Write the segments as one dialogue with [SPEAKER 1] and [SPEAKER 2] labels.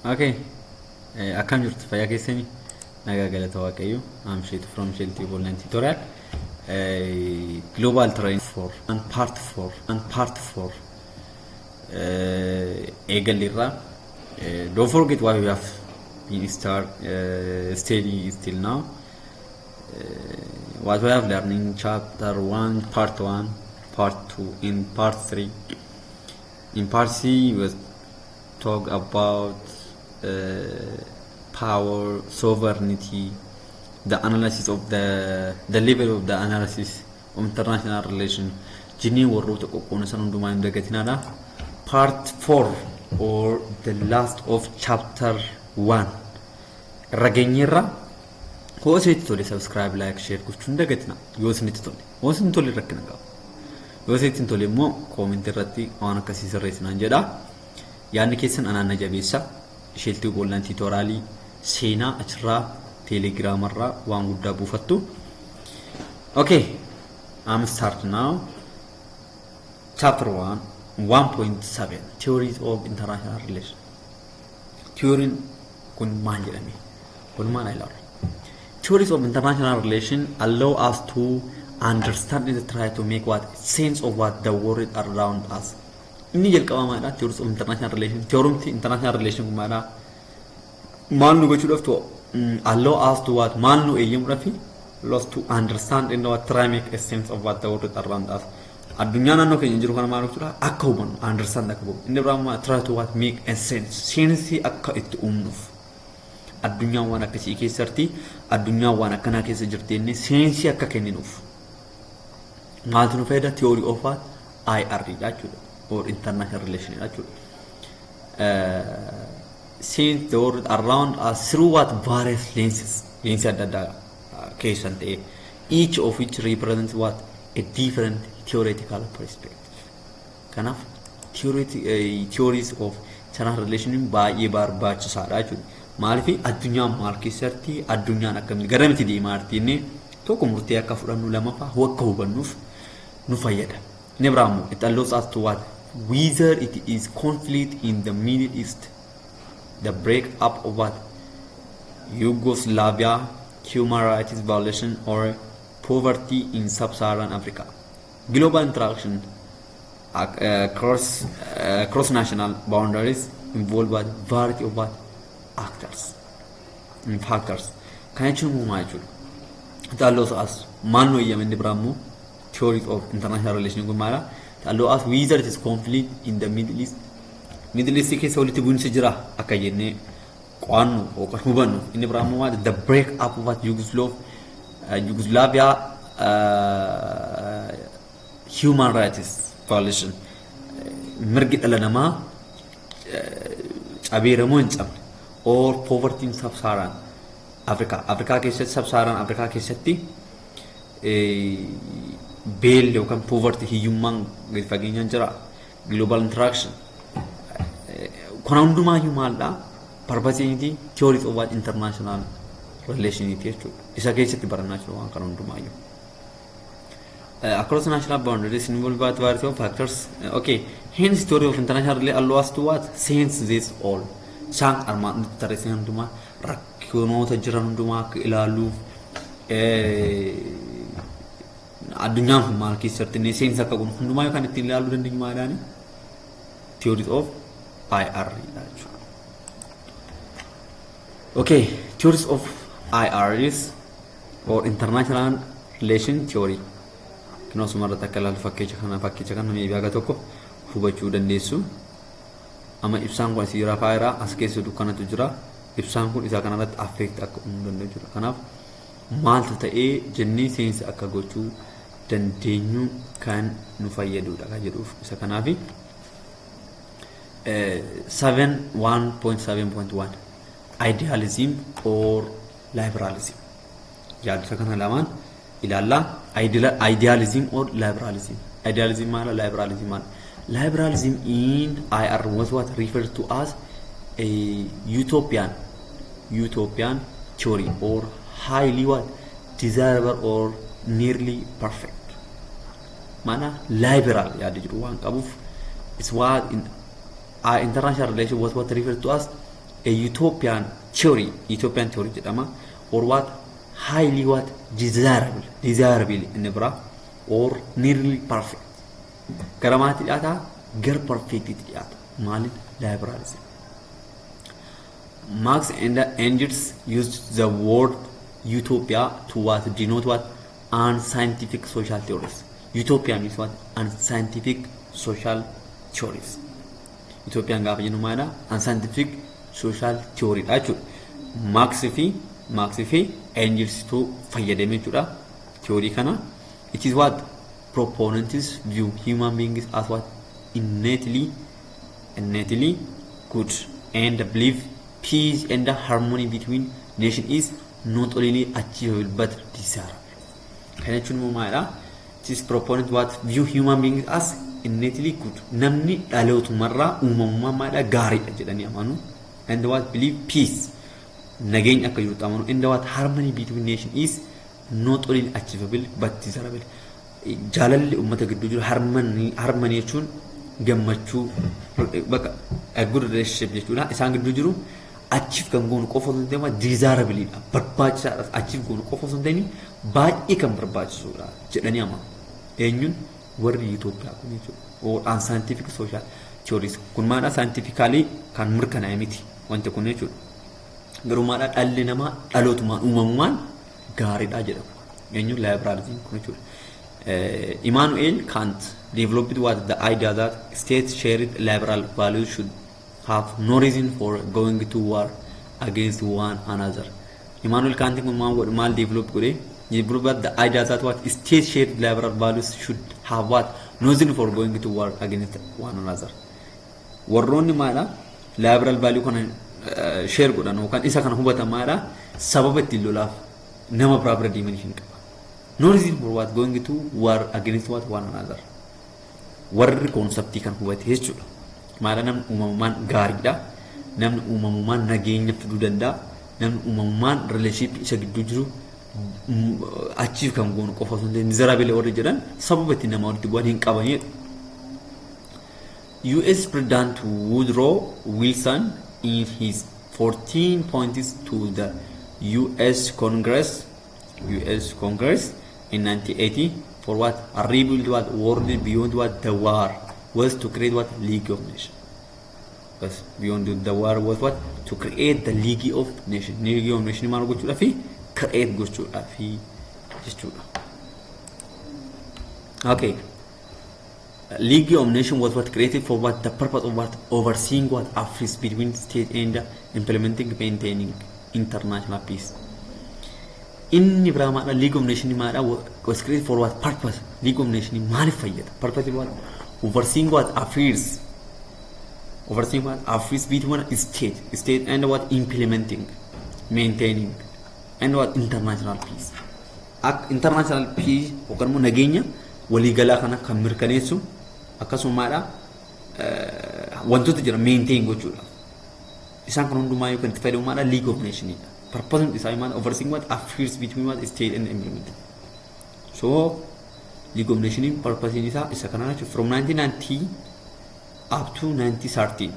[SPEAKER 1] Okay. Akkam jirtu fayyaa keessanii nagaa galata waaqayyo. I'm Sheet from Shelty Online Tutorial. Global Train 4 and part 4. Egalirra. Don't forget why we have been studying still now. What we have learned in chapter 1, part 1, part 2, in part 3. In part C, we talk about power, sovereignty, the analysis of the level of the analysis of international relations. Part 4 or the last of chapter 1. Ragenyera. Who is it to subscribe, like, share, kuchunda getna. Yos nitole. Was in tole rakinaga. Was it in tolemo, commenterati on a cassis race nanjeda. Yannikisan and Anajabisa. Shelty Online Tutorial. Sena Achra Telegrammarra one gudda bufattu. Okay, I'm starting now. Chapter 1, 1.7 Theories of International Relations. Theory kun maal jedhame. Walumaan ilaalla. Theories of international relations allow us to understand and try to make what sense of what the world around us. Inni jalqabamaadha theories of international relations. Theory international relations kumaadha. Maal nu gochuudhaaf to allow us to what maal nu eeyyamuudhaaf lost to understand and try make a sense of what the world around us. Addunyaa naannoo keenya jiru kana maal gochuudha akka hubannu understand akka hubannu. Inni biraa try to what make a sense. Sense akka itti uumnuuf. Addunyaa waan akkasii keessatti addunyaa waan akkanaa keessa jirteenni sense akka kenninuuf. Maaltu nu fayyada theory of what IR jechuudha or international relations jechuudha. Since the world around us through what various lenses case and each of which represents what a different theoretical perspective. Kind of theories of international relations by Ibar Bachasara. Malfi addunyaa Marxism addunyaa akkamii garamti deemaartiinne tokko murtee akka fudhannu lamaffaa akka hubannuuf nu fayyada. Inni biraamu it allows us to what whether it is conflict in the Middle East, the break up of what Yugoslavia, human rights violation or poverty in sub-Saharan Africa. Global interaction across national boundaries involve what variety of what actors and factors. Can you imagine? It allows us manu yamin bramu theories of international relations gumara. It allows us whether it is conflict in the Middle East. Middle East ke soliti bun sejira akayene qanu o kahubanu in bramu the break up of what Yugoslavia human rights violation mirgit alanama abiramo incham or poverty in sub-Saharan Africa. Africa ke sub-Saharan Africa ke setti bail yookaan poverty hiyyummaan gadi fageenyaan jira. Global interaction kana hundumayyuu maaldha purpose theories of what international relations jechuudha. Isa keessatti barannaa jiru waan kana hundumayyuu. Across national boundaries involve variety of factors. Okay, hence theory of international relations allows us to what sense this all. Sang armaan tarreessan hundumaa rakkoota jiran hundumaa akka ilaaluuf addunyaan kun maal keessatti ne seensa akka kun hundumaa yookaan ittiin ilaaluu dandeenyu maalaani theories of IR jechuudha. Okay, theories of IR is or international relation theory. Kinoos marata akka ilaalu fakkeecha kana mee biyya tokko hubachuu dandeessu. Amma ibsaan kun asii rafaa as keessa dukkanatu jira. Ibsaan kun isa kanarratti affect akka uumuu danda'u jira. Kanaaf maaltu ta'ee jennee seensa akka gochuu dandeenyu kan nu fayyadudha kan jedhuuf isa kanaafi 1.7.1 idealism or liberalism. Yaadota kana lamaan ilaalla idealism or liberalism. Idealism maala liberalism maala. Liberalism in IR was what referred to as a utopian theory or highly what desirable or nearly perfect. Mana liberal yaadu waan qabuuf is what in international relations was what referred to as a utopian theory jedhama, or what highly what desirable in the bra, or nearly perfect. Karamati ata gar perfect ata malin liberalism. Marx and Engels used the word utopia to what denote what unscientific social theories. Utopia means what unscientific social theories. Utopian gaafa jennu maana unscientific social theory dha jechuudha. Marx fi Engels tu fayyadame jechuudha theory kana. It is what proponents view human beings as what innately good and believe peace and the harmony between nations is not only achievable but desirable. Kana jechuun maala this proponent what view human beings as innately good. Namni dhalootumarraa uumamummaadha gaariidha jedhanii amanu. And what believe peace nageenya akka jirutti amanu. And what harmony between nations is not only achievable but desirable. Jaalalli uummata gidduu jiru harmony jechuun gammachuu bakka a good relationship jechuudha. Isaan gidduu jiru achieve kan goonu qofa osoo hin ta'in desirableedha. Barbaachisaadha. Achieve goonu qofa osoo hin ta'in baay'ee kan barbaachisuudha jedhanii amanu. Eenyuun warri Itoophiyaa kun jechuudha. Or unscientific social theories. Kun maadha scientifically kan mirkanaa'e miti wanti kun jechuudha. Garuu maadha dhalli namaa dhalootumaan uumamumaan gaariidha jedhamu. Eenyuun liberalism kun jechuudha. Immanuel Kant developed what the idea that states shared liberal values should have no reason for going to war against one another. Immanuel Kant mal develop kore developed the idea that what states shared liberal values should have what no reason for going to war against one another. Warroonni maala liberal value kana share godhan yookaan isa kana hubatan maala sababa ittiin lolaaf nama biraa bira deemanii hin qaban. No reason for what going to war against what one another. Warri konseptii kan hubate jechuudha. Maala namni uumamumaan gaariidha. Namni uumamumaan nageenya fiduu danda'a. Namni uumamumaan relationship isa gidduu jiru achieve kan goonu qofa osoo hin ta'in desirable warri jedhan sababa itti nama walitti bu'an hin qabanidha. US President Woodrow Wilson in his 14 points to the US Congress in 1980 for what a rebuild what world beyond what the war was to create what League of Nations. But beyond the war was what to create the League of Nations. League of Nations maal gochuudha fi create gochuudha fi jechuudha. Okay. League of Nations was what created for what the purpose of what overseeing what affairs between states and implementing maintaining international peace. Inni Brahma League of Nations was created for what purpose? League of Nations manifested. Purpose what overseeing what affairs between state and what implementing, maintaining, and what international peace. International peace yookaan immoo nageenya waliigalaa kana kan mirkaneessu akkasumaadha wantoota jira maintain gochuudha. Isaan kan hundumaa yoo kan itti fayyadamuudha League of Nations. Purpose is overseeing what affairs between what state and implementing. So League of Nations purpose is from 1990 up to 1913.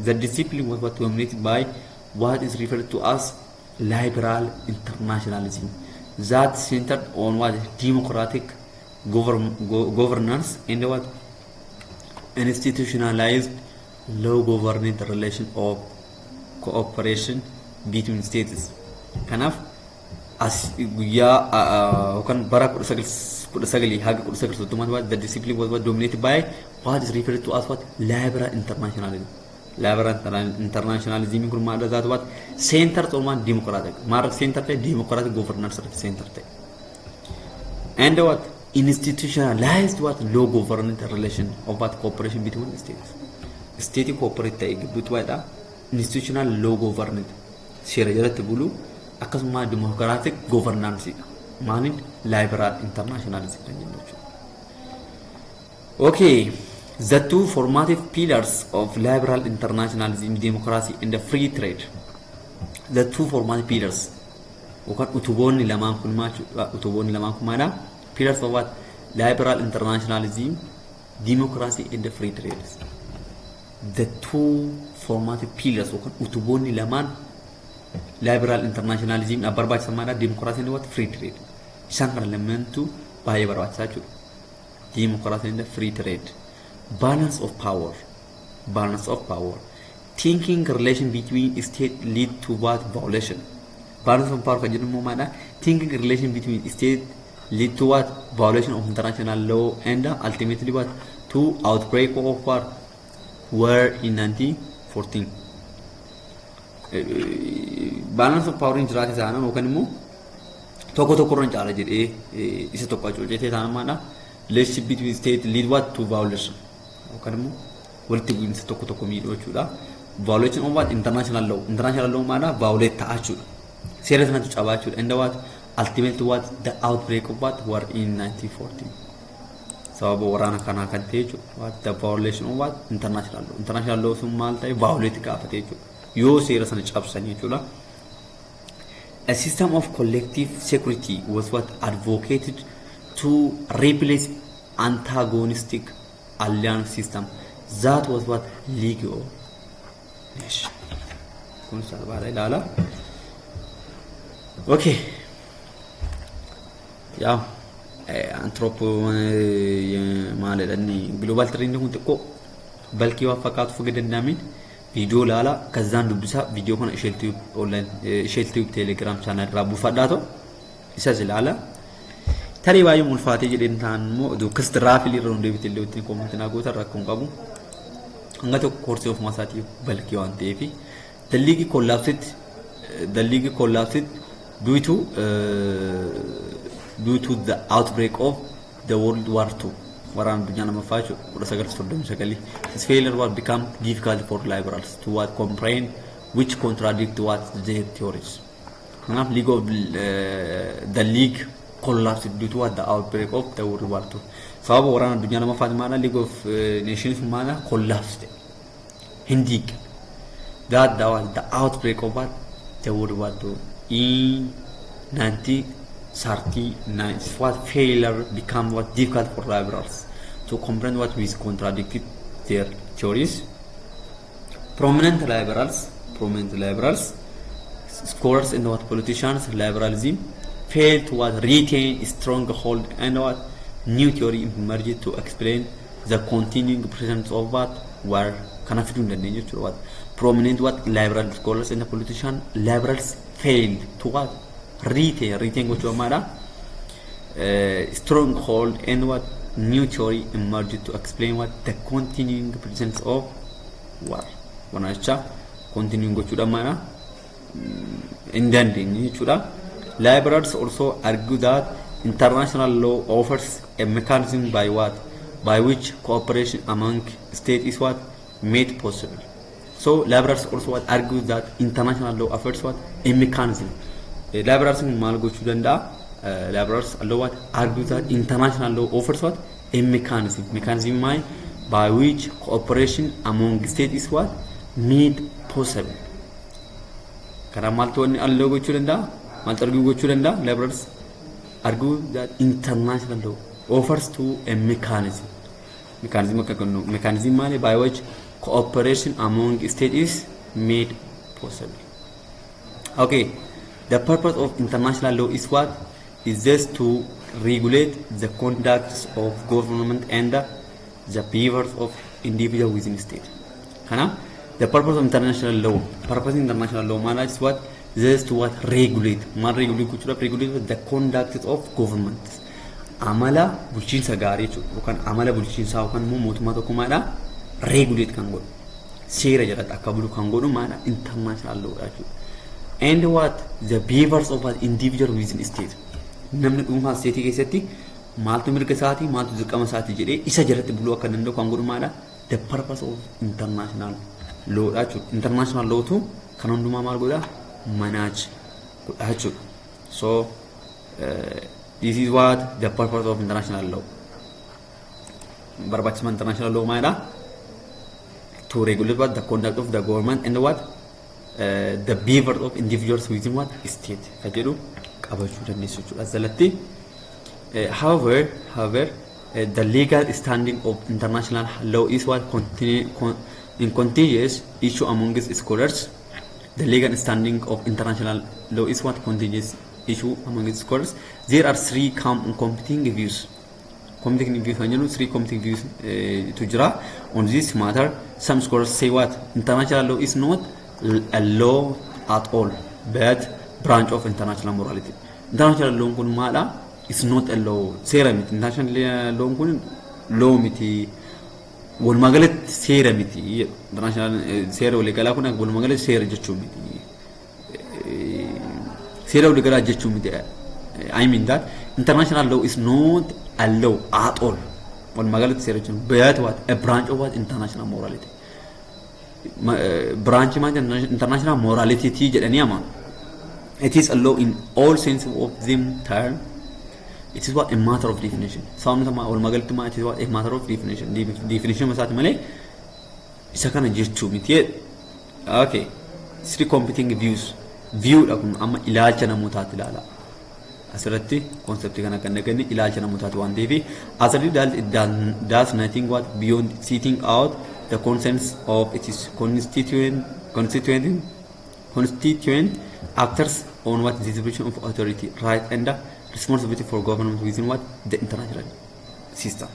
[SPEAKER 1] The discipline was what dominated by what is referred to as liberal internationalism, that centered on what democratic governance and what institutionalized low government relation of cooperation between states. Kanaaf as guyyaa kan bara 19 haga 1930 the discipline was what dominated by what is referred to as what liberal internationalism. Liberal internationalism kun maal that what center on one democratic Marx center democratic governance center and what institutionalized what low government relation of what cooperation between states. State cooperate between institutional low government seera jalatti bulu akkasuma democratic governance maalin liberal internationalism jechuudha. Okay, the two formative pillars of liberal internationalism, democracy and the free trade. The two formative pillars yookaan utuboonni lamaan kun maadha pillars of what liberal internationalism, democracy and the free trade. The two formative pillars yookaan utuboonni lamaan liberal internationalism barbaachisammaadha democracy what free trade isaan kana lameentu baay'ee barbaachisaa jechuudha democracy and free trade balance of power thinking relation between state lead to what violation balance of power kan jedhamu maadha thinking relation between state lead to what violation of international law and ultimately what to outbreak of war in 1914 balance of power in jiraate sana yookaan immoo tokko ron caala jedhee isa tokko acuucetee taana maadha relationship between state lead what to violation yookaan immoo walitti bu'iinsa tokko miidhuu jechuudha violation of what international law maadha violate ta'aa jechuudha seera sanatu cabaa jechuudha and what ultimately what the outbreak of what war in 1914 sababa waraana kanaa kan ta'e jechuudha what the violation of what international law sun maal ta'e violate gaafate jechuudha yoo seera sana cabsanii jechuudha a system of collective security was what advocated to replace antagonistic alliance system that was what League of Nations kun salvaara ilaala okay yaa maaledhanni global trend kun xiqqoo balkii waan fakkaatu fuga danda'amin viidiyoo laala kazzaan dubbisaa viidiyoo kana isheeltiyuub teeleegiraam chaanal irraa buufadhaato isas ilaala tarii baay'ee mulfaatee jedheen ta'an immoo dukkasta raafilii irra hundeebite illee ittiin koomantinaa goota rakkoon qabu hanga tokko koorsii of maasaatiif balkii waan ta'eef the league collapsed due to the outbreak of the World War II. Waraan addunyaa lamaffaa jechuudha 1939 this failure was become difficult for liberals to what comprehend which contradict what their theories. Kanaaf the league collapsed due to what the outbreak of the World War II. Sababa waraan addunyaa lamaffaa maana League of Nations maana collapsed. Hindiq that the outbreak of what the World War II in 1939 what failure become what difficult for liberals to comprehend what is contradicted their theories. Prominent liberals, scholars and what politicians, liberalism failed to what retain a strong hold and what new theory emerged to explain the continuing presence of what war. Kana fiduu dandeenye jechuudha what prominent what liberal scholars and politicians liberals failed to what retain gochuu maadha strong hold and what new theory emerged to explain what the continuing presence of war wanacha continuing gochuudha maadha in dandeenye jechuudha liberals also argue that international law offers a mechanism by which cooperation among states is what made possible. So liberals also what argue that international law offers what a mechanism. Liberals mal gochuu danda'a. Liberals what argue that international law offers what a mechanism. Mechanism by which cooperation among states is what made possible. Kana maltu wani allo gochuu danda'a. Maltu argue gochuu danda'a. Liberals argue that international law offers to a mechanism. Mechanism by which cooperation among states is made possible. Okay, the purpose of international law is what? Is just to regulate the conduct of government and the behaviors of individuals within state. The purpose of international law is what? Just to what? Regulate. Regulate the conduct of government. Amala bulchiinsa gaarii jechuudha yookaan amala bulchiinsaa yookaan immoo mootummaa tokko maadha regulate kan godhu seera jalatti akka bulu kan godhu maadha international law jechuudha and what the behaviors of an individual within state namni dhuunfaa state keessatti maaltu mirga isaatii maaltu dirqama isaatii jedhee isa jalatti buluu akka danda'u kan godhu maadha the purpose of international law jechuudha international law tu kan hundumaa maal godha manage godha jechuudha so this is what the purpose of international law. Barbaachisummaa international law maadha to regulate what the conduct of the government and what the behavior of individuals within what state. Kajedhu qabachuu dandeessu jechuudha jalatti. However, the legal standing of international law is what in contentious issue amongst scholars. The legal standing of international law is what contentious issue among scholars. There are three competing views. Competing views, three competing views to jira on this matter. Some scholars say what international law is not a law at all, but branch of international morality. International law kun mala is not a law. Seramit international law kun law miti. والمجالات سيرة متي international سيرة ولا كلا كنا والمجالات سيرة جتشو متي سيرة ولا كلا جتشو متي I mean that international law is not a law at all والمجالات سيرة جتشو but what a branch of what international morality branch ما international morality تيجي لأني أما it is a law in all sense of them term. It is what a matter of definition. Sound sama or magal tuma it is what a matter of definition. Definition masat male. Isakana jirchu mitiye. Okay. Three competing views. View lakum amma ilaalcha namootati ilaala. Asirratti concept kana kan nagani ilaalcha namootati waan ta'eef asirri it does nothing what beyond setting out the concerns of its constituent actors on what distribution of authority, right, and responsibility for government within what the international system.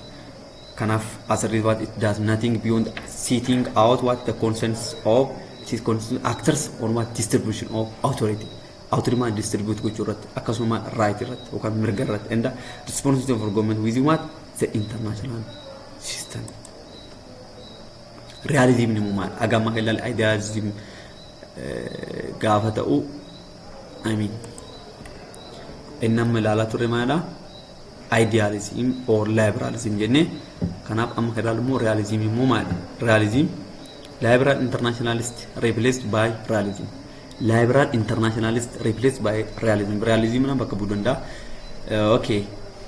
[SPEAKER 1] Kanaf as a result, it does nothing beyond setting out what the concerns of its actors on what distribution of authority. Authority man distribute kuchurat, akasuma right rat, okan mirgarat, and responsibility for government within what the international system. Realism ni muman agama ilal idealism gafatau. I mean, إنما لا ترمانا idealism or liberalism جنة كناب أم خلال مو realism مو مانا realism liberal internationalist replaced by realism liberal internationalist replaced by realism realism نام بكبودن دا okay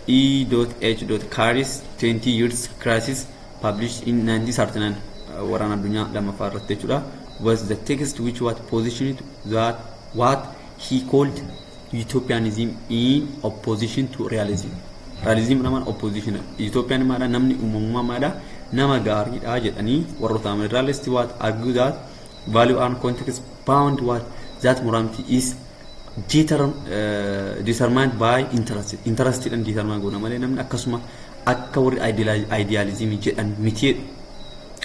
[SPEAKER 1] E.H. Carries 20 years crisis published in 1939 ورana الدنيا لما فارت تجرا was the text which was positioned that what he called utopianism in opposition to realism. Realism naman opposition. Utopian mada namni umumma mada nama gari jedhani warrota realist what argue that value and context bound what that morality is determined by interest. Interested and determined guna male namni akkasuma akka warri idealism jedhan miti.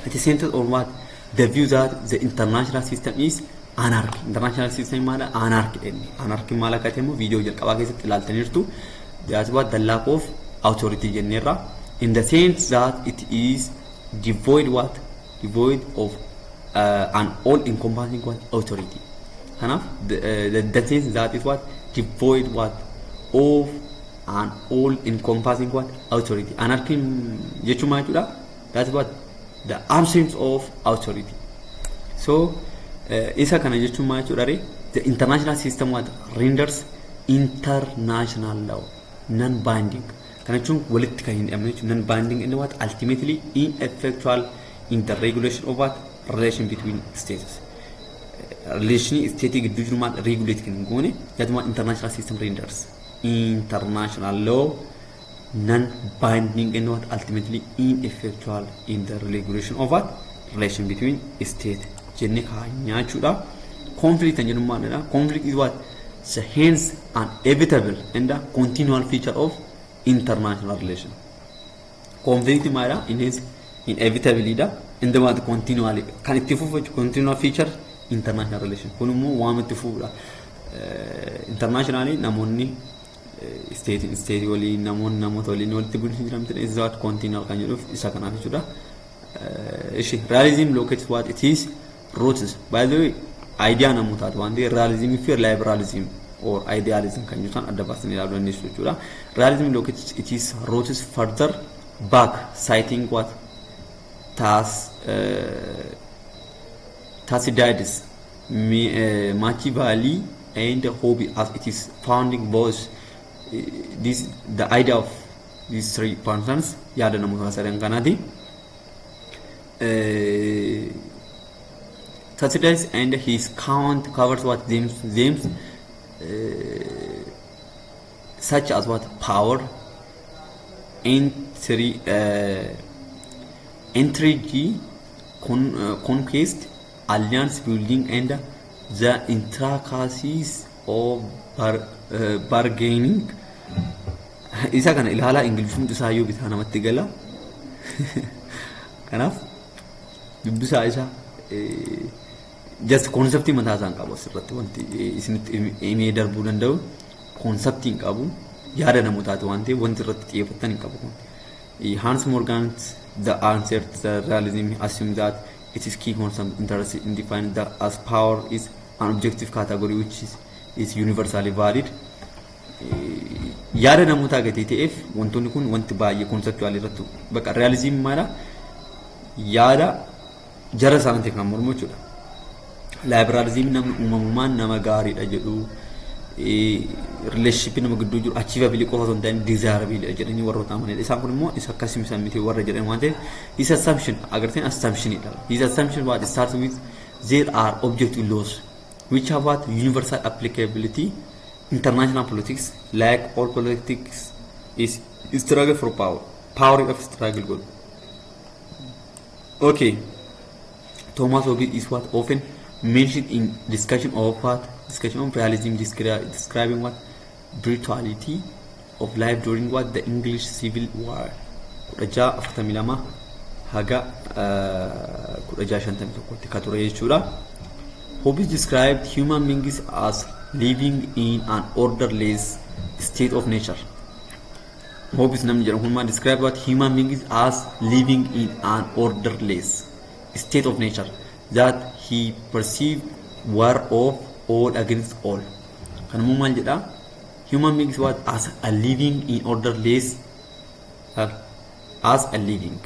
[SPEAKER 1] It is centered on what the view that the international system is anarchy. International system mala anarchy. Anarchy mala katemo video jalqaba keessatti ilaaltaniirtu. That's what the lack of authority jenneerra. In the sense that it is devoid of an all-encompassing what authority. Kanaaf the sense that is what devoid what of an all-encompassing what authority. Anarchy jechuun maal jechuudha? That's what the absence of authority. So isa kana jechuun maal jechuudha? The international system what renders international law non-binding. Kana jechuun walitti kan hin dhabne jechuun non-binding inni what ultimately ineffectual in the regulation of what relation between states. Relation state gidduu jiru maal regulate kan hin goone jatuma international system renders international law non-binding and what ultimately ineffectual in the regulation of what relation between state. Jenne kaanya chuda conflict and jenumana conflict is what the hence an inevitable and a continual feature of international relation. Conflict mara is inevitably da and the what continually can it for continual feature international relation. Kunumu wamatu fura internationally namonni state wali namot wali nolti bulhin jiramte is that continual kan yuduf isa kana chuda ishi realism locates what it is roots. By the way, idea namutat one day realism if liberalism or idealism can you turn at the bus in the realism locates it is roots further back, citing what Thucydides, Machiavelli, and Hobby as it is founding both this the idea of these three persons. Yada namuhasaran kanadi. Thucydides and his count covers what themes such as what power, intrigue, conquest, alliance building, and the intricacies of bargaining. Isa kana ilhala Englishum tusaayyo bithaa namatti gala. Kanaaf dubbisaa isa just conceptii mataa isaan qabu asirratti wanti isinitti himee darbuu danda'u conceptii hin qabu yaada namootaati waan ta'eef wanti irratti xiyyeeffatan hin qabu kun. Hans Morgan's the answer to the realism assumes that it is key concept interest in defining that as power is an objective category which is universally valid. Yaada namootaa gadi ta'eef wantoonni kun wanti baay'ee conceptual irratti bakka realism maala yaada jara isaaniitiif kan mormu jechuudha. Liberalism namni uumamumaan nama gaariidha jedhu relationship nama gidduu jiru achievability qofa osoo hin ta'in desirability jedhanii warroota amanedha. Isaan kun immoo isa akkasii miti warra jedhan waan ta'eef his assumption agarteen assumptionidha. His assumption what starts with there are objective laws which have what universal applicability. International politics, like all politics, is struggle for power. Power of struggle good. Okay. Thomas Hobbes is what often mentioned in discussion of realism, describing what brutality of life during what the English Civil War. Kuraja aftamilama haga kuraja shantamitokotti kature jechuudha. Hobbes described human beings as living in an orderless state of nature. Hobbes namni jedhamu kun describe what human beings as living in an orderless state of nature that he perceived war of all against all. Kanamu maal jedha human beings what as a living in orderless as a living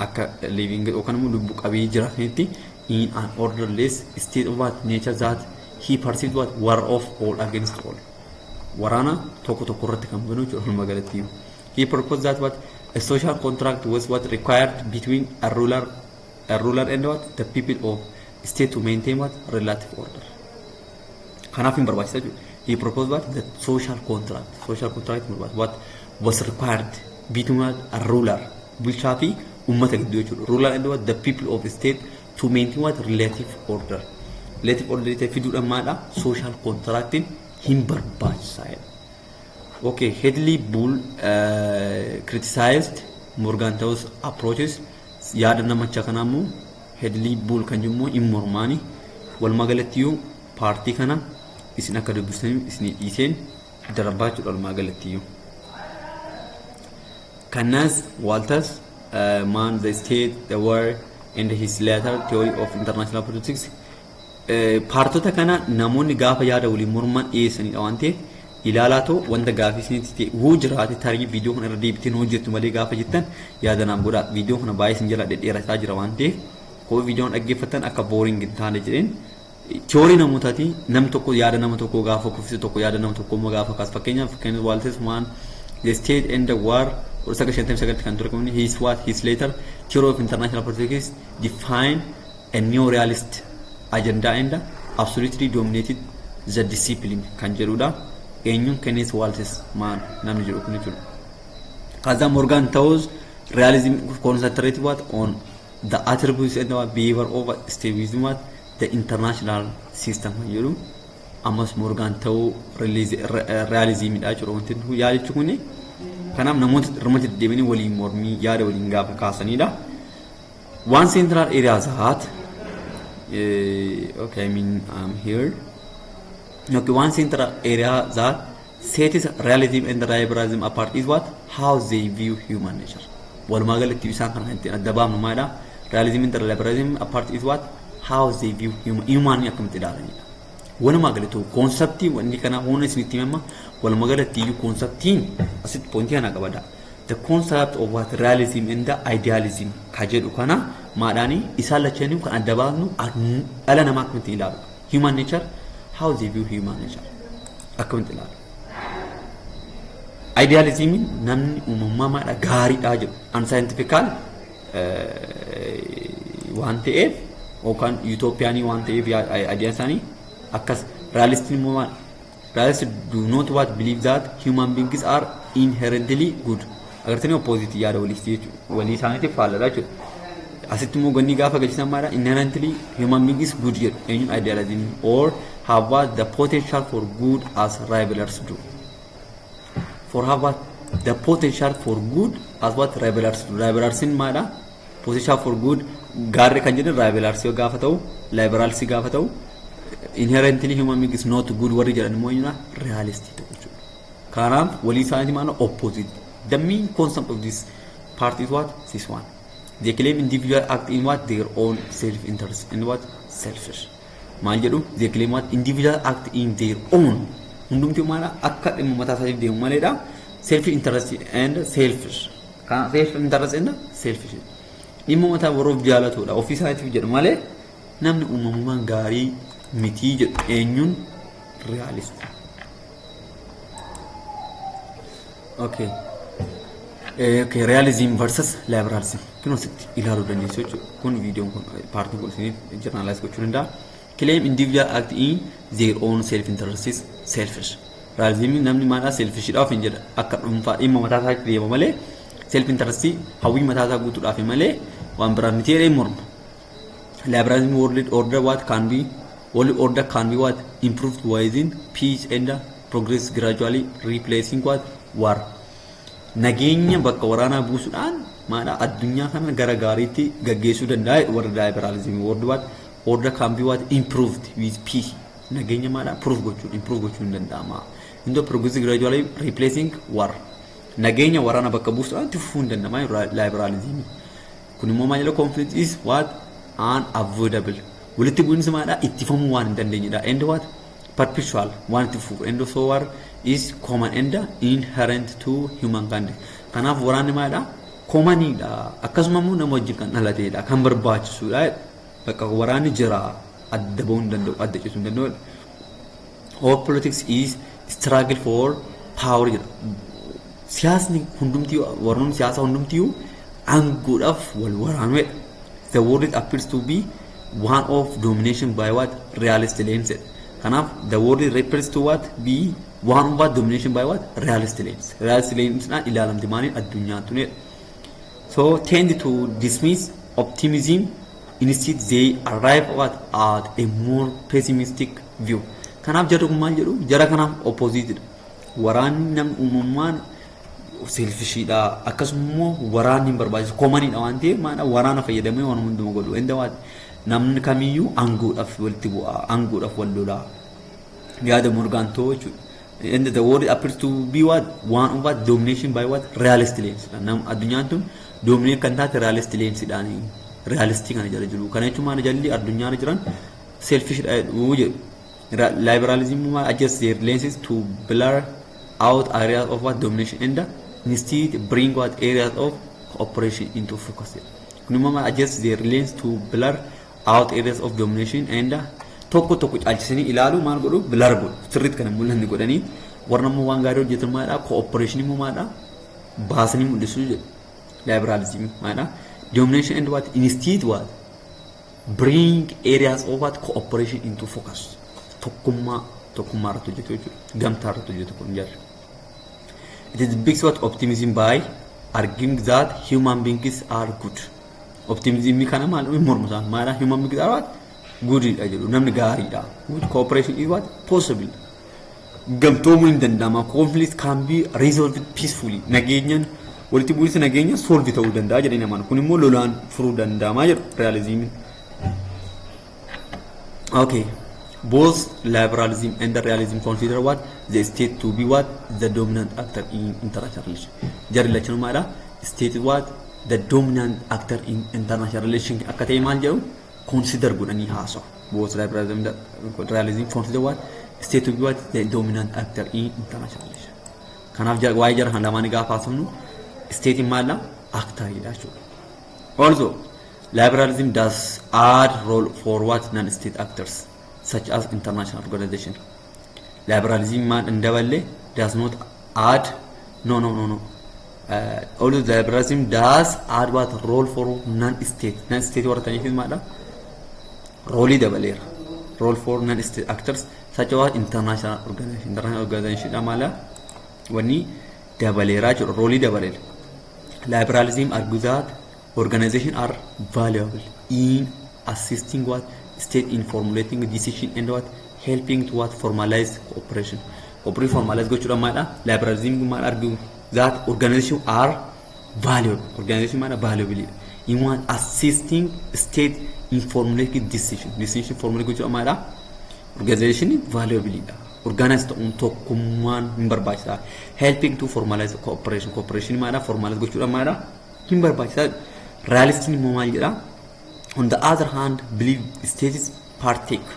[SPEAKER 1] akka living kanamu lubbu qabii jiraatanitti in an orderless state of what nature that he perceived what war of all against all. Warana tokko tokko irratti kan banu jechuudha magaalatti. He proposed that what a social contract was what required between a ruler and what the people of state to maintain what relative order. Kanaaf hin barbaachisa jechuudha. He proposed what the social contract what was required between what a ruler bulchaa fi ummata gidduu jechuudha. Ruler and what the people of state to maintain what relative order. Relative order ite fiduudha maadha social contracting hin barbaachisaadha. Okay, Hedley Bull criticized Morganthau's approaches. Yaada namacha kanamu Hedley Bull kan jummo immormani wal magalatiyu party kana isin akka dubbisanii isin dhiiseen darbaachu wal magalatiyu. Kanas Walters man the state the war and his later theory of international politics. Paartota kana namoonni gaafa yaada waliin morman dhiyeessanidha waan ta'eef ilaalaa too wanta gaafii isinitti ta'e hoo jiraate tarii viidiyoo kana irra deebiteen hojjettu malee gaafa jettan yaada naaf godhaa. Viidiyoo kana baay'ee isin jala dhedheerataa jira waan ta'eef koo viidiyoon dhaggeeffattan akka booriing hin taane jedheen tiyoorii namootaati nam tokko yaada nama tokko gaafa kuffisu tokko yaada nama tokko immoo gaafa kaas fakkeenyaaf Kenneth Walters man the state and the war or saka shantem sagalti kan ture kamni his later theory of international politics define a neo-realist agenda and absolutely dominated the discipline kan jedhudha. Eenyuun Kenneth Walters man namni jedhu kun jechuudha. Kaza Morganthau's realism concentrated what on the attributes and the behavior of stabilism what the international system kan jedhu. Ammas Morganthau realism dha jechuudha wanti yaadichi kun kanaaf namoota irratti deemanii waliin mormii yaada waliin gaafa kaasanidha. One central area that okay, I mean I'm here. Okay, one central area that sets realism and liberalism apart is what how they view human nature. Wal magalatti isaan kana inti adabaamu maadha. Realism and liberalism apart is what how they view human akkamti ilaalanidha. Wal magalatu conceptii wanni kana hona isinitti himama wal magalatti conceptiin asitti pointii kana qabada. The concept of what realism and the idealism kajedhu kana maadhaani isaan lachanii kan adabaasnu dhala namaa akkamti ilaalu. Human nature how they view human nature akkamti ilaalu. Idealism namni uumamaadha gaariidha jedhu unscientifical waan ta'eef yookaan utopiyaanii waan ta'eef idea isaanii akkas realistic immoo realists do not what believe that human beings are inherently good. Agartanii opposite yaada walii isaaniitiif faalladha jechuudha. asittumoo gonni gaafa galchisan maadha inherently human being is good jedhu eenyuun idealism or have what the potential for good as rebels do for have what the potential for good as what rebels do rebels in maadha potential for good gaarre kan jedhan rebels yoo gaafa ta'u liberals gaafa ta'u inherently human being is not good warri jedhan immoo eenyuudha realistic ta'u jechuudha kanaaf walii isaanii maana opposite the main concept of this part is what this one they claim individual act in what their own self interest and what selfish maal jedhu they claim what individual act in their own hundumti maana akka dhimma mataa isaatiif deemu maleedha self interest and selfish kana self interest and selfish dhimma mataa waroof jaalatudha ofii isaatiif jedhu malee namni uumamumaan gaarii miti jedhu eenyuun realist okay realism versus liberalism kino sitti ilaalu dandeessu jechuudha kun viidiyoon kun paartii kun isiniif journalize gochuu danda'a claim individual act in their own self interests selfish realism namni maadha selfish dhaaf hin jedha akka dhuunfaa dhimma mataa isaatti deema malee self interest hawwii mataa isaa guutuudhaaf malee waan biraa miti jedhee morma liberalism world order what can be what improved within peace and progress gradually replacing what war nageenya bakka waraanaa buusuudhaan maadha addunyaa kana gara gaariitti gaggeessuu danda'a warra liberalism world what order can be what improved with peace nageenya maadha improve gochuun danda'ama indo progress gradually replacing war nageenya waraana bakka buusuudhaan tufuu danda'ama liberalism kun immoo maal conflict is what unavoidable walitti bu'insa maadha ittifamuu waan hin dandeenyedha and what perpetual waan tufuu and so war is common and inherent to humankind kanaaf waraanni maadha commonidha akkasuma immoo nama wajjin kan dhalateedha kan barbaachisuudha bakka waraanni jira adda ba'uu hin danda'u adda cituu hin danda'u all politics is struggle for power jedha siyaasni hundumtii warroonni siyaasa hundumtii aangoodhaaf wal waraanudha the world appears to be one of domination by what realist lens kanaaf the world appears to what be one of what domination by what realist lens na ilaalamti maaliin addunyaa tunee so tend to dismiss optimism instead they arrive at a more pessimistic view kanaaf jarri kun maal jedhu jara kanaaf opposite waraanni nam uumamaan selfishidha akkasuma waraanni hin barbaachisu commonidha waan ta'eef maana waraana fayyadamee waan hunduma godhu enda waan namni kamiyyuu aangoodhaaf walitti bu'a aangoodhaaf wal lolaa yaada morgaantoo jechuudha and the world appears to be one of what domination by what realist lens nam addunyaan tun dominate kan taate realist lens dhaan realistic kana jala jiru kana jechuun maana jalli addunyaa jiran selfish liberalism adjust their lenses to blur out areas of what domination and instead bring what areas of cooperation into focus kunimma adjust their lens to blur out areas of domination and tokko caalchisanii ilaalu maal godhu blur godhu sirriitti kana mul'anni godhanii warnammoo waan gaarii hojjetan maadha cooperation immoo maadha baasanii mul'isuu jedhu liberalism maadha domination and what instead what bring areas of what cooperation into focus tokkummaa irratti hojjetu jechuudha gamtaa irratti hojjetu kun jarri it is big what optimism by arguing that human beings are good optimism kana maal mormusan maadha human beings are what good jedhu namni gaariidha good cooperation is what possible gamtoomuun hin danda'ama conflict can be resolved peacefully nageenyan walitti bu'insa nageenya solve ta'uu danda'a jedhanii namaan kun immoo lolaan furuu danda'ama jedhu realism okay both liberalism and the realism consider what the state to be what the dominant actor in international relations jarri lachanu maadha state what the dominant actor in international relations akka ta'e maal jedhu consider godhanii haasawa both liberalism and realism consider what state to be what the dominant actor in international relations kanaaf waa'ee jara kan lamaanii gaafa haasofnu state maala actoridha jechuudha also liberalism does add role for what non-state actors such as international organization liberalism man ndaballe does not add no although liberalism does add what role for non-state wartaniif maadha role dabalera role for non-state actors such as international organization amala wani dabalera role dabalera liberalism argues that organizations are valuable in assisting what state in formulating decision and what helping to what formalize cooperation. Cooperation formalize gochudha maadha. Liberalism maal argu that organizations are valuable. Organization maadha valuable in what assisting state in formulating decision. Decision formulating gochudha maadha. Organization valuable. Organized on tokkummaan hin barbaachisa. Helping to formalize cooperation. Cooperation maadha formalize gochudha maadha hin barbaachisa. Realism immoo maal jedha? On the other hand, believe states partake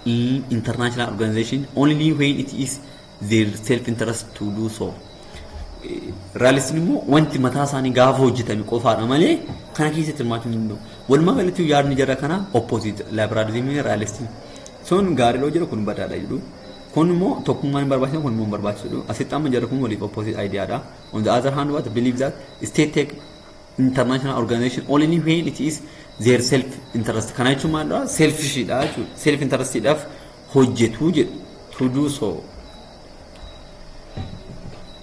[SPEAKER 1] in international organization only when it is their self-interest to do so. Realism immoo wanti mataa isaanii gaafa hojjetame qofaadha malee kana keessatti hirmaachuu hin danda'u. Walumaa galatti yaadni jara kana opposite liberalism realism. Son gaarii jira kun badaadha jedhu. Kun immoo tokkummaan hin barbaachisu kun immoo hin barbaachisu. Asitti amma jara kun waliif opposite idea dha. On the other hand, what believe that state take international organization only when it is their self interest. Kana jechuun maal selfish dha jechuudha. Self interest dhaaf hojjetu jedhu to do so.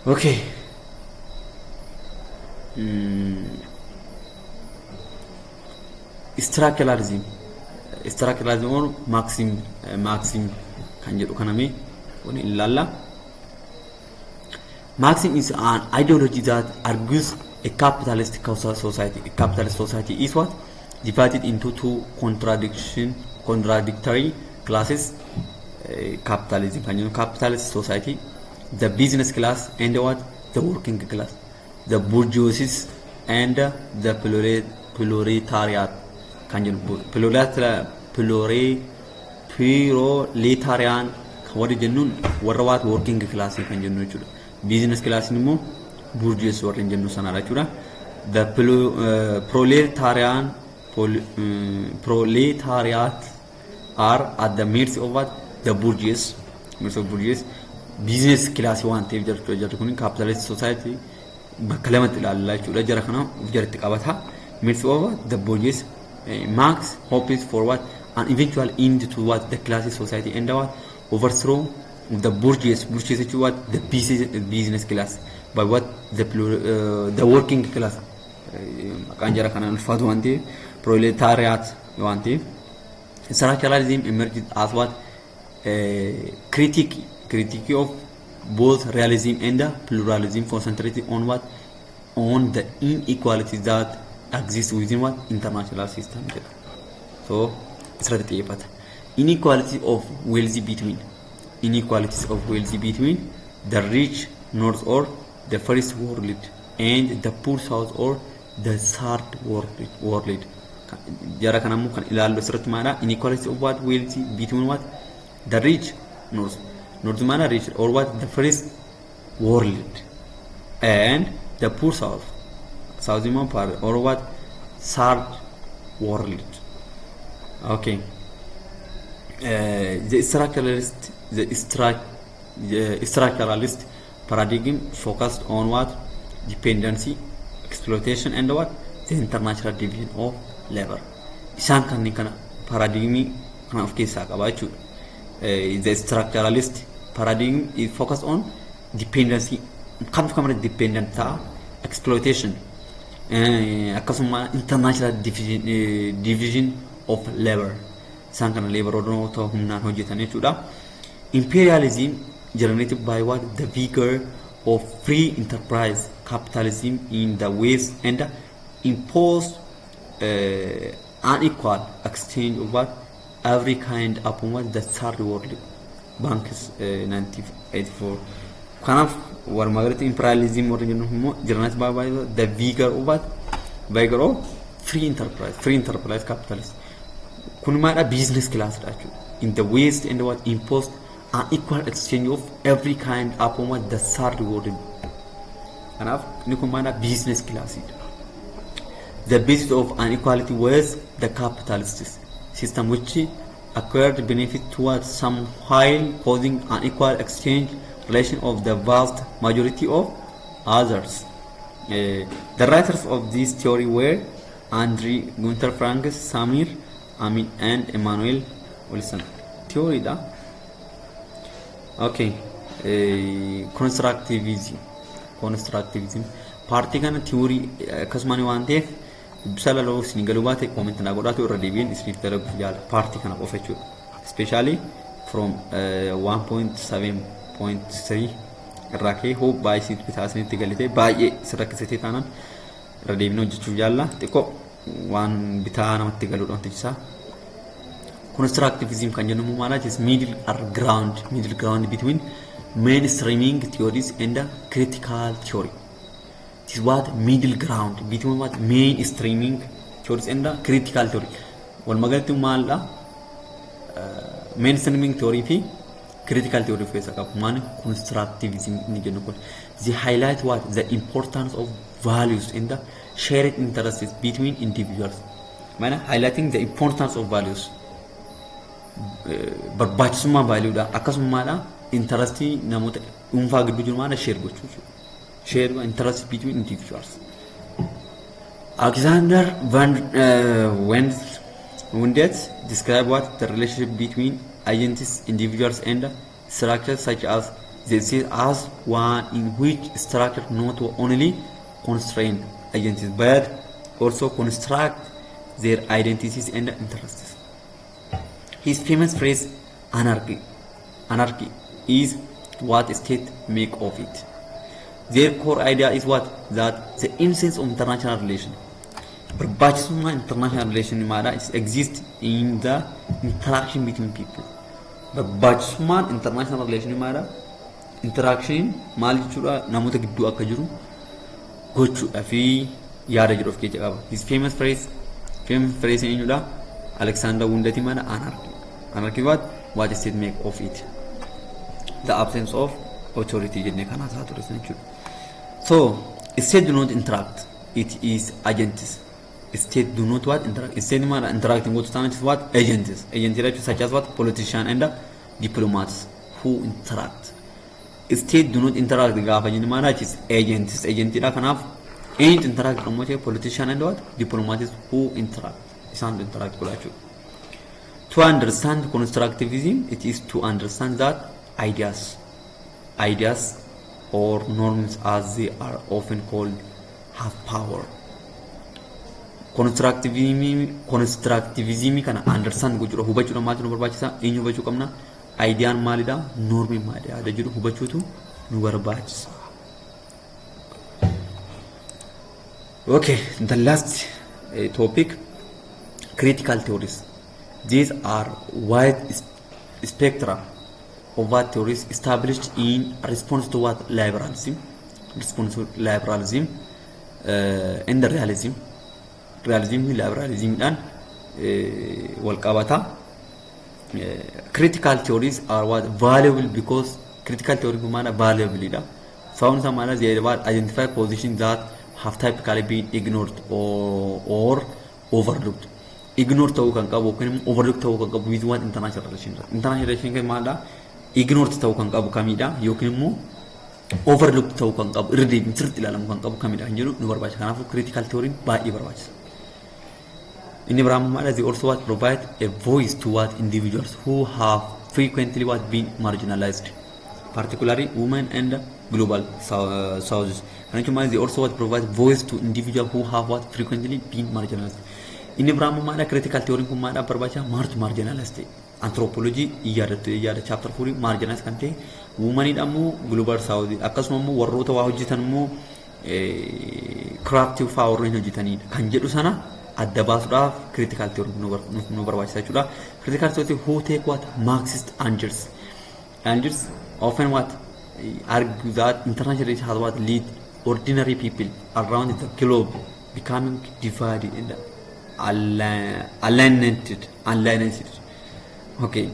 [SPEAKER 1] Okay. Structuralism or Marxism kan jedhu kaname wani illalla. Marxism is an ideology that argues a capitalist society. A capitalist society is what? Divided into two contradictory classes. Capitalism kan jedhu capitalist society, the business class and what? The working class. The bourgeoisie and the proletariat. Kan jedhu proletarian warri jennuun warra waat working class kan jennu jechuudha. Business class immoo bourgeois warri jennu sanaadha jechuudha. The proletariat are at the mercy of what? The bourgeois. Business class waan ta'eef jartu kun capitalist society bakka lamatti ilaalla jechuudha. Jara kana of jalatti qabata. Mercy of the bourgeois. Marx hopes for what? An eventual end to what? The class society and what? Overthrow the bourgeois is what? The business class by what? The working class. Kanjara kana alfadu wanti proletariat wanti. Structuralism emerged as what? Critique of both realism and pluralism concentrated on what? On the inequalities that exist within what? International system. So it's right. Inequality of wealth between the rich north or the first world and the poor south or the third world. Jara kanamu kan ilaallu sirriitti maana inequality of what? Wealth between what? The rich north mana rich or what? The first world and the poor south part or what? Third world. Okay. The structuralist paradigm focused on what? Dependency, exploitation, and what? The international division of labor. Isaan kan kana paradigm kana of keessa qaba jechuudha. The structuralist paradigm is focused on dependency. Kamera dependent exploitation. Akkasuma international division of labor. Isaan kana labor odoo humnaan hojjetan jechuudha. Imperialism generated by what? The vigor of free enterprise capitalism in the West and imposed unequal exchange of what? Every kind upon what? The third world. Banks 1984. Kanaaf warmagalatti imperialism warra jennu immoo generated by the vigor of what? Vigor of free enterprise capitalist. Kun maadha business class in the West and what? Imposed an equal exchange of every kind upon what? The third world. Kanaaf ni kun maadha business class. The basis of inequality was the capitalist system which acquired benefit towards some while causing unequal exchange relation of the vast majority of others. The writers of this theory were Andre Gunther Frank, Samir Amin and Emmanuel Wilson. Theory da. Okay. Constructivism. party kana theory kasmani wante bisala lo sinigalubate comment na godatu already been is develop yal party kana of especially from 1.7.3 rake ho by sit bitasni tigalite by sirakisete tanan already no jichu yalla tiko one bitana matigalu don tisa Constructivism kan jennu mala is middle ground between mainstreaming theories and critical theory. This is what middle ground between what mainstreaming theories and critical theory. Wal magaltu mala mainstreaming theory fi critical theory fi sakap man constructivism ni jennu ko. They highlight what the importance of values and the shared interests between individuals. Mana highlighting the importance of values. Barbaachisummaa value da akkasumaadha interest namoota dhuunfaa gidduu jiru maana share gochuu share interest between individuals. Alexander van Wundet describe what the relationship between agents, individuals and structures such as this as one in which structure not only constrain agents but also construct their identities and interests. His famous phrase, anarchy is what state make of it. Their core idea is what? That the essence of international relation. Barbaachisummaa international relation exists in the interaction between people. Barbaachisummaan international relation interaction maal jechuudha namoota gidduu akka jiru gochuudha fi yaada jedhu of keessaa qaba. His famous phrase eenyudha? Alexander Wundeti mana anarchy. Anarchy what is it make of it? The absence of authority jenne kana saatu resnachu. So state do not interact. It is agents. State do not what interact. State mana interacting with stand what agents. Agents such as what politicians and diplomats who interact. State do not interact gafa jenne mana is agents. Agents da kanaf ain't interact promote politician and what diplomats who interact. Isn't interact kulachu. To understand constructivism, it is to understand that ideas or norms as they are often called have power. Constructivism can understand gujura hubachudha maatu nu barbaachisa eenyu hubachuu qabna ideyaan maalidha normi maalidha ada jiru hubachuutu nu barbaachisa. Okay, the last topic, critical theories. These are wide spectrum of what theories established in response to what liberalism and the realism dan walqabata. Critical theories are what valuable because critical theory mana valuable da found some mana they identify positions that have typically been ignored or overlooked. Ignore ta'uu kan qabu yookiin overlook ta'uu kan qabu with one international relation kan maala ignore ta'uu kan qabu kamidha yookiin immoo overlook ta'uu kan qabu irra deebiin sirriitti ilaalamu kan qabu kamidha hin jedhu nu barbaachisa. Kanaafuu critical theory baay'ee barbaachisa. Inni biraan maala they also what provide a voice to what individuals who have frequently what been marginalized, particularly women and global souths. And they also what provide voice to individuals who have what frequently been marginalized. Inni biraan maala critical theory kun maala barbaachisa marginalized anthropology yaada chapter 4 marginalized kan ta'e women idhamu global south akkasuma immoo warroota waa hojjetan immoo craftive power hin hojjetanidha kan jedhu sana adda baasuudhaaf critical theory nu barbaachisa jechuudha. Critical theory who take what Marxist angels often what argue that international relations has what lead ordinary people around the globe becoming divided and alienated. Okay,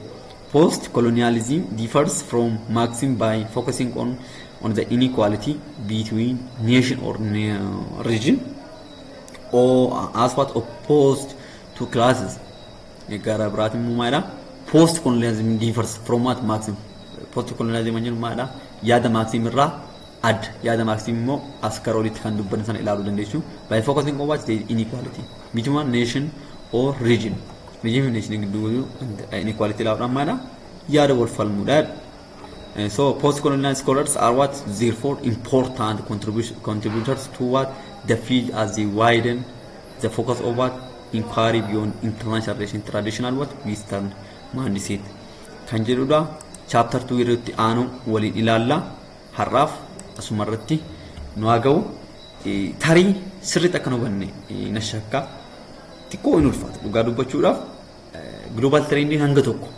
[SPEAKER 1] post-colonialism differs from Marxism by focusing on the inequality between nation or region, or as what opposed to classes. Post-colonialism differs from what Marxism. Post-colonialism yada Marxism yada Marxism as Carolit kan dubban sana ilaalu dandeessu by focusing on what the inequality between nation or region. Region nation gidduu inequality ilaaluudhaan maala yaada wal falmuudha. So post-colonial scholars are what therefore important contributors to what the field as they widen the focus of what inquiry beyond international relation traditional what Western mindset. Kan jedhudha chapter 2 irratti aanu waliin ilaalla har'aaf asumarratti nu haga'u tarii sirriitti akka nu hubanne na shakka xiqqoo hin ulfaatu dhugaa dubbachuudhaaf global trend hanga tokko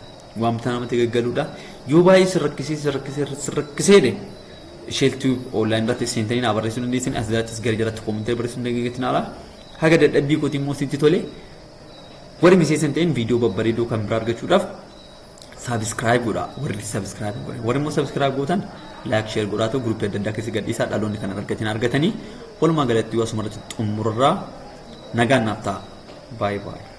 [SPEAKER 1] waamta namatti gaggaluudha yoo baay'ee sirrakkisee sheltube online irratti seentanii na barreessuu dandeessan asirrattis gargaratti koomentii barreessuu dandeessan ala haga dadhabbii kooti immoo sitti tole warri miseensan ta'een viidiyoo babbareedoo kan biraa argachuudhaaf subscribe godha warri subscribe godha warri immoo subscribe gootan like share godhaatu group adda addaa keessa gadhiisaa dhaloonni kan argatanii walumaa galatti yoo asumarratti xumurarraa nagaan naaf ta'a bye bye